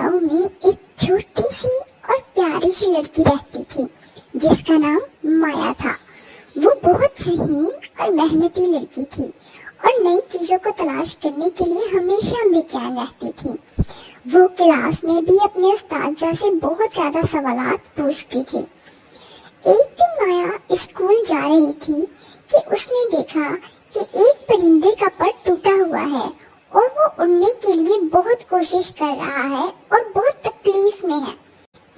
गांव में एक छोटी सी और प्यारी सी लड़की रहती थी जिसका नाम माया था। वो बहुत ज़हीन और मेहनती लड़की थी और नई चीजों को तलाश करने के लिए हमेशा बेचैन रहती थी। वो क्लास में भी अपने उस्ताद से बहुत ज्यादा सवालात पूछती थी। एक दिन माया स्कूल जा रही थी कि उसने देखा कि एक परिंदे का पर टूटा हुआ है और वो उड़ने के लिए बहुत कोशिश कर रहा है और बहुत तकलीफ में है।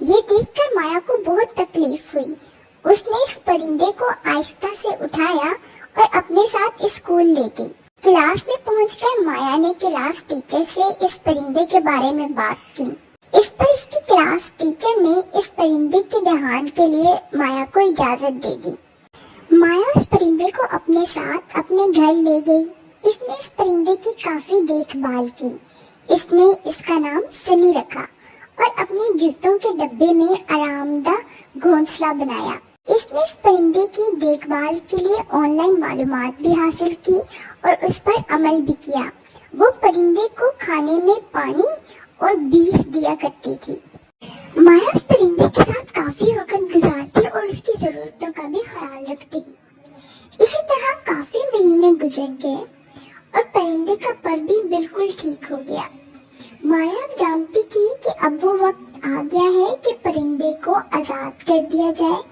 ये देखकर माया को बहुत तकलीफ हुई। उसने इस परिंदे को आहिस्ता से उठाया और अपने साथ स्कूल ले गई। क्लास में पहुंचकर माया ने क्लास टीचर से इस परिंदे के बारे में बात की। इस पर इसकी क्लास टीचर ने इस परिंदे के देहांत के लिए माया को इजाजत दे दी। माया उस परिंदे को अपने साथ अपने घर ले गई। इसने इस परिंदे की काफी देखभाल की। इसने इसका नाम सनी रखा और अपने जूतों के डब्बे में आरामदायक घोंसला बनाया। इसने इस परिंदे की देखभाल के लिए ऑनलाइन मालूमात भी हासिल की और उस पर अमल भी किया। वो परिंदे को खाने में पानी और बीज दिया करती थी। माया उस परिंदे के साथ काफी वक्त गुजारती और उसकी जरूरतों का भी ख्याल रखती। इसी तरह काफी महीने गुजर गए और परिंदे का पर भी बिल्कुल ठीक हो गया। माया जानती थी कि अब वो वक्त आ गया है कि परिंदे को आजाद कर दिया जाए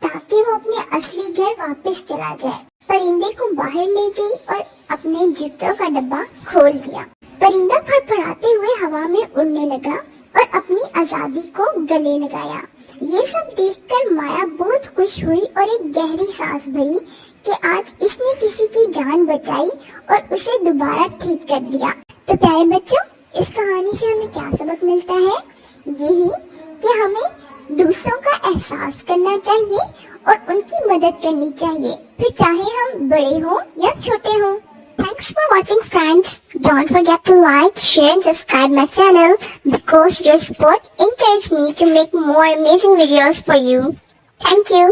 ताकि वो अपने असली घर वापस चला जाए। परिंदे को बाहर ले गई और अपने जूतों का डब्बा खोल दिया। परिंदा फड़फड़ाते हुए हवा में उड़ने लगा और अपनी आजादी को गले लगाया। ये सब देखकर माया बहुत खुश हुई और एक गहरी सांस भरी कि आज इसने किसी की जान बचाई और उसे दोबारा ठीक कर दिया। तो प्यारे बच्चों, इस कहानी से हमें क्या सबक मिलता है? यही कि हमें दूसरों का एहसास करना चाहिए और उनकी मदद करनी चाहिए, फिर चाहे हम बड़े हों या छोटे हों। Thanks for watching, friends. Don't forget to like, share and subscribe my channel because your support encourages me to make more amazing videos for you. Thank you.